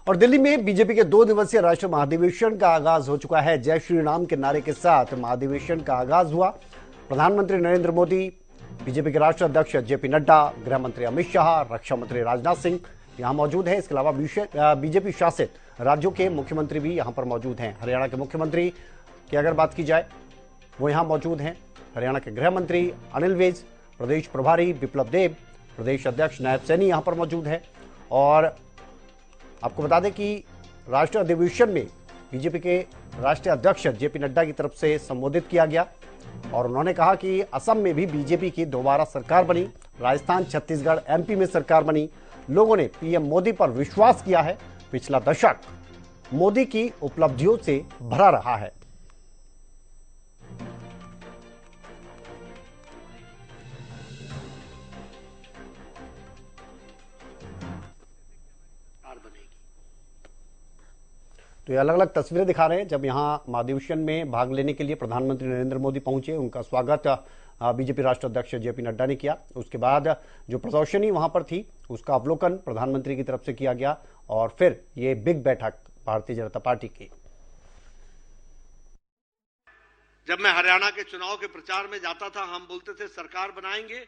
और दिल्ली में बीजेपी के 2 दिवसीय राष्ट्रीय महाधिवेशन का आगाज हो चुका है। जय श्री राम के नारे के साथ महाधिवेशन का आगाज हुआ। प्रधानमंत्री नरेंद्र मोदी, बीजेपी के राष्ट्रीय अध्यक्ष जेपी नड्डा, गृह मंत्री अमित शाह, रक्षा मंत्री राजनाथ सिंह यहां मौजूद हैं। इसके अलावा बीजेपी शासित राज्यों के मुख्यमंत्री भी यहां पर मौजूद हैं। हरियाणा के मुख्यमंत्री की अगर बात की जाए वो यहां मौजूद हैं। हरियाणा के गृह मंत्री अनिल विज, प्रदेश प्रभारी विप्लव देब, प्रदेश अध्यक्ष नायब सैनी यहां पर मौजूद है। और आपको बता दें कि राष्ट्रीय अधिवेशन में बीजेपी के राष्ट्रीय अध्यक्ष जेपी नड्डा की तरफ से संबोधित किया गया और उन्होंने कहा कि असम में भी बीजेपी की दोबारा सरकार बनी, राजस्थान, छत्तीसगढ़, एमपी में सरकार बनी। लोगों ने पीएम मोदी पर विश्वास किया है। पिछला दशक मोदी की उपलब्धियों से भरा रहा है। तो ये अलग अलग तस्वीरें दिखा रहे हैं जब यहाँ महाधिवेशन में भाग लेने के लिए प्रधानमंत्री नरेंद्र मोदी पहुंचे। उनका स्वागत बीजेपी राष्ट्रीय अध्यक्ष जेपी नड्डा ने किया। उसके बाद जो प्रदर्शनी वहां पर थी उसका अवलोकन प्रधानमंत्री की तरफ से किया गया और फिर ये बिग बैठक भारतीय जनता पार्टी की। जब मैं हरियाणा के चुनाव के प्रचार में जाता था, हम बोलते थे सरकार बनाएंगे,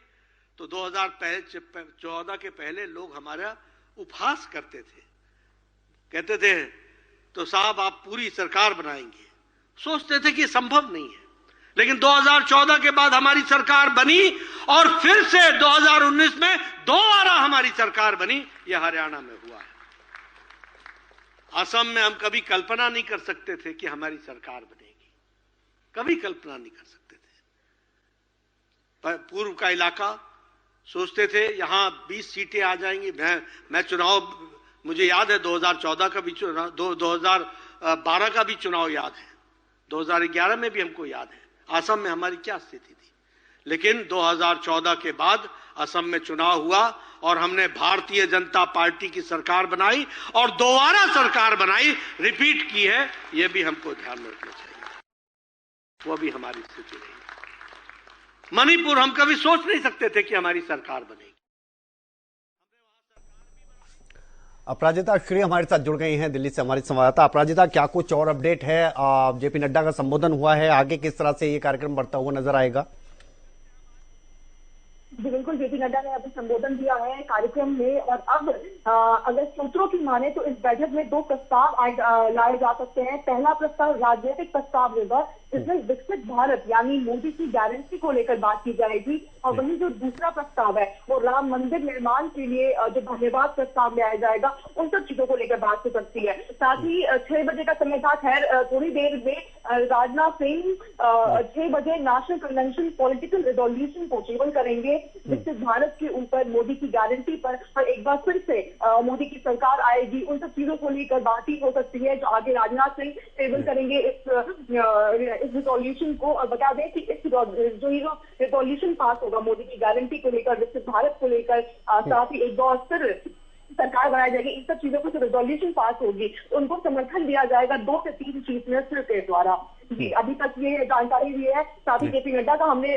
तो 2014 के पहले लोग हमारा उपहास करते थे, कहते थे तो साहब आप पूरी सरकार बनाएंगे। सोचते थे कि संभव नहीं है। लेकिन 2014 के बाद हमारी सरकार बनी और फिर से 2019 में दोबारा हमारी सरकार बनी। यह हरियाणा में हुआ है। असम में हम कभी कल्पना नहीं कर सकते थे कि हमारी सरकार बनेगी, कभी कल्पना नहीं कर सकते थे। पूर्व का इलाका सोचते थे यहां 20 सीटें आ जाएंगी। मैं चुनाव, मुझे याद है 2014 का भी चुनाव, 2012 का भी चुनाव याद है, 2011 में भी हमको याद है असम में हमारी क्या स्थिति थी। लेकिन 2014 के बाद असम में चुनाव हुआ और हमने भारतीय जनता पार्टी की सरकार बनाई और दोबारा सरकार बनाई, रिपीट की है। यह भी हमको ध्यान में रखना चाहिए। वो भी हमारी स्थिति रही। मणिपुर हम कभी सोच नहीं सकते थे कि हमारी सरकार बनेगी। अपराजिता श्री हमारे साथ जुड़ गई हैं दिल्ली से हमारी संवाददाता। अपराजिता, क्या कुछ और अपडेट है? जेपी नड्डा का संबोधन हुआ है, आगे किस तरह से ये कार्यक्रम बढ़ता हुआ नजर आएगा? जी बिल्कुल, जेपी नड्डा ने अभी संबोधन दिया है कार्यक्रम में। और अब अगर सूत्रों की माने तो इस बैठक में 2 प्रस्ताव लाए जा सकते हैं। पहला प्रस्ताव राजनीतिक प्रस्ताव होगा, जिसमें विकसित भारत यानी मोदी की गारंटी को लेकर बात की जाएगी। और वहीं जो दूसरा प्रस्ताव है वो राम मंदिर निर्माण के लिए जो धन्यवाद प्रस्ताव लाया जाएगा, उन सब चीजों को लेकर बात हो सकती है। साथ ही 6 बजे का समय था। खैर थोड़ी देर में राजनाथ सिंह 6 बजे नेशनल कन्वेंशन पॉलिटिकल रेजोल्यूशन को टेबल करेंगे, विकसित भारत के ऊपर, मोदी की गारंटी पर। और एक बार फिर से मोदी की सरकार आएगी, उन सब चीजों को लेकर बात ही हो सकती है जो आगे राजनाथ सिंह टेबल करेंगे इस रिजोल्यूशन को। और बता दें कि इस जो रिजोल्यूशन पास होगा मोदी की गारंटी को लेकर, विकसित भारत को लेकर, साथ ही एक बार फिर सरकार बनाई जाएगी, इन सब चीजों को जो रिजोल्यूशन पास होगी तो उनको समर्थन दिया जाएगा 2 से 3 चीफ मिनिस्टर के द्वारा। जी अभी तक ये जानकारी दी है। साथ ही जेपी नड्डा का हमने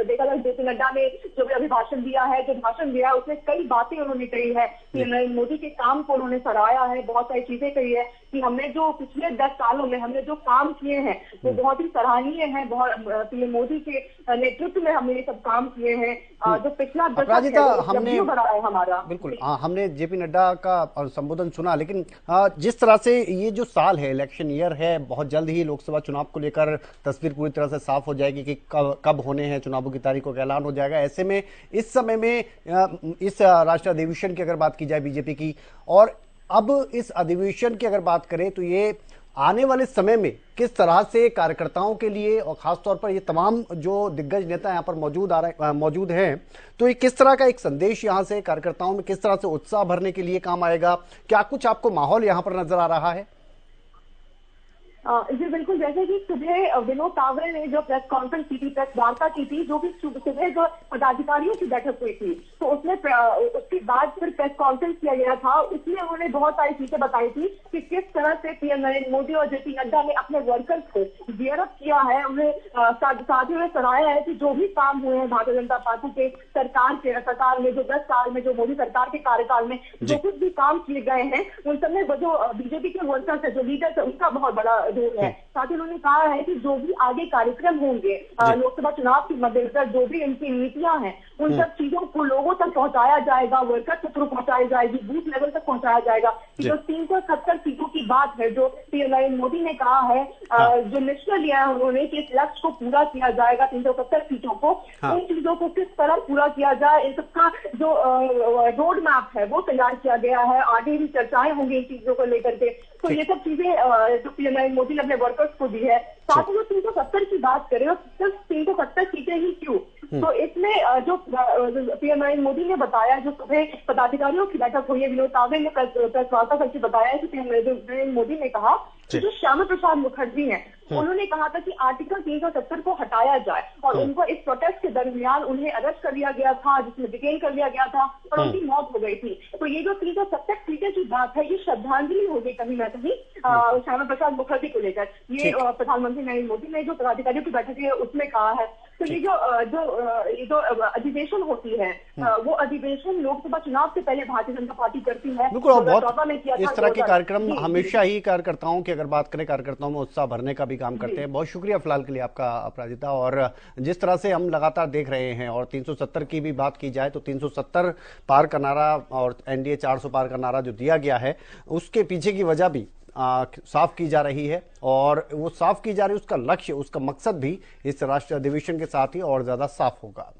देखा था, जेपी नड्डा ने जो भी अभिभाषण दिया है, जो भाषण दिया है, उसमें कई बातें उन्होंने कही है कि मोदी के काम को उन्होंने सराहा है। बहुत सारी चीजें कही है कि हमने जो पिछले 10 सालों में हमने जो काम किए हैं वो बहुत ही सराहनीय है। पीएम मोदी के नेतृत्व में हमने ये सब काम किए हैं। जो पिछला हमने बड़ा है हमारा। बिल्कुल, हमने जेपी नड्डा का संबोधन सुना। लेकिन जिस तरह से ये जो साल है, इलेक्शन ईयर है, बहुत जल्द ही लोकसभा चुनाव को लेकर तस्वीर पूरी तरह से साफ हो जाएगी कि कब होने हैं चुनावों की तारीखों का ऐलान हो जाएगा। ऐसे में इस समय में इस राष्ट्रीय अधिवेशन की अगर बात की जाए बीजेपी की, और अब इस अधिवेशन की अगर बात करें तो ये आने वाले समय में किस तरह से कार्यकर्ताओं के लिए और खासतौर पर ये तमाम जो दिग्गज नेता यहाँ पर मौजूद हैं, तो ये किस तरह का एक संदेश यहाँ से कार्यकर्ताओं में किस तरह से उत्साह भरने के लिए काम आएगा? क्या कुछ आपको माहौल यहाँ पर नजर आ रहा है? जी बिल्कुल, जैसे कि सुबह विनोद तावड़े ने जो प्रेस कॉन्फ्रेंस की थी, प्रेस वार्ता की थी, जो कि सुबह जो पदाधिकारियों की बैठक हुई थी, तो उसमें उसके बाद फिर प्रेस कॉन्फ्रेंस किया गया था। उसमें उन्होंने बहुत सारी चीजें बताई थी कि किस तरह से पीएम नरेंद्र मोदी और जेपी नड्डा ने अपने वर्कर्स को गियरअप किया है, उन्हें साथ ही सराहया है कि जो भी काम हुए हैं भारतीय जनता पार्टी के सरकार में, जो 10 साल में, जो मोदी सरकार के कार्यकाल में जो कुछ भी काम किए गए हैं, उन सब में जो बीजेपी के वर्कर्स है, जो लीडर्स है, उनका बहुत बड़ा रोल है। साथ ही उन्होंने कहा है कि जो भी आगे कार्यक्रम होंगे लोकसभा चुनाव के मद्देनजर, जो भी इनकी नीतियां हैं, उन सब चीजों को लोगों तक पहुंचाया जाएगा, वर्कर्स के थ्रू पहुंचाई जाएगी, बूथ लेवल तक पहुंचाया जाएगा। जो 370 सीटों की बात है, जो पीएम नरेंद्र मोदी ने कहा है, जो निश्चय लिया है उन्होंने कि इस लक्ष्य को पूरा किया जाएगा, 370 सीटों को, उन चीजों को किस तरह पूरा किया जाए, इन सबका जो रोड मैप है वो तैयार किया गया है। आगे भी चर्चाएं होंगी इन चीजों को लेकर के। तो ये सब चीजें जो पीएम नरेंद्र मोदी ने अपने वर्कर्स को दी है। साथ ही जो 370 की बात करें, सिर्फ 370 सीटें ही क्यों, तो इसमें जो पीएम नरेंद्र मोदी ने बताया, जो सुबह पदाधिकारियों की बैठक हुई है, विनोद तावड़े ने प्रेस वार्ता करके बताया है कि पीएम नरेंद्र मोदी ने कहा कि जो श्यामा प्रसाद मुखर्जी हैं, उन्होंने कहा था कि आर्टिकल 370 को हटाया जाए, और उनको इस प्रोटेस्ट के दरमियान उन्हें अरेस्ट कर लिया गया था, जिसमें डिटेन कर लिया गया था और उनकी मौत हो गई थी। तो ये जो 370 सीटें की बात है, ये श्रद्धांजलि हो गई कहीं ना कहीं श्यामा प्रसाद मुखर्जी को लेकर। ये प्रधानमंत्री नरेंद्र मोदी ने जो पदाधिकारियों की बैठक है उसमें कहा है। तो ये जो अधिवेशन होती है, वो अधिवेशन लोकसभा चुनाव से पहले भारतीय जनता पार्टी करती है। बिल्कुल, और बहुत इस तरह के कार्यक्रम हमेशा ही कार्यकर्ताओं की अगर बात करें, कार्यकर्ताओं में उत्साह भरने का भी काम करते हैं। बहुत शुक्रिया फिलहाल के लिए आपका अपराजिता। और जिस तरह से हम लगातार देख रहे हैं, और 370 की भी बात की जाए तो 370 पार का नारा और एनडीए 400 पार का नारा जो दिया गया है, उसके पीछे की वजह भी साफ की जा रही है, और वो साफ की जा रही है, उसका लक्ष्य, उसका मकसद भी इस राष्ट्रीय अधिवेशन के साथ ही और ज्यादा साफ होगा।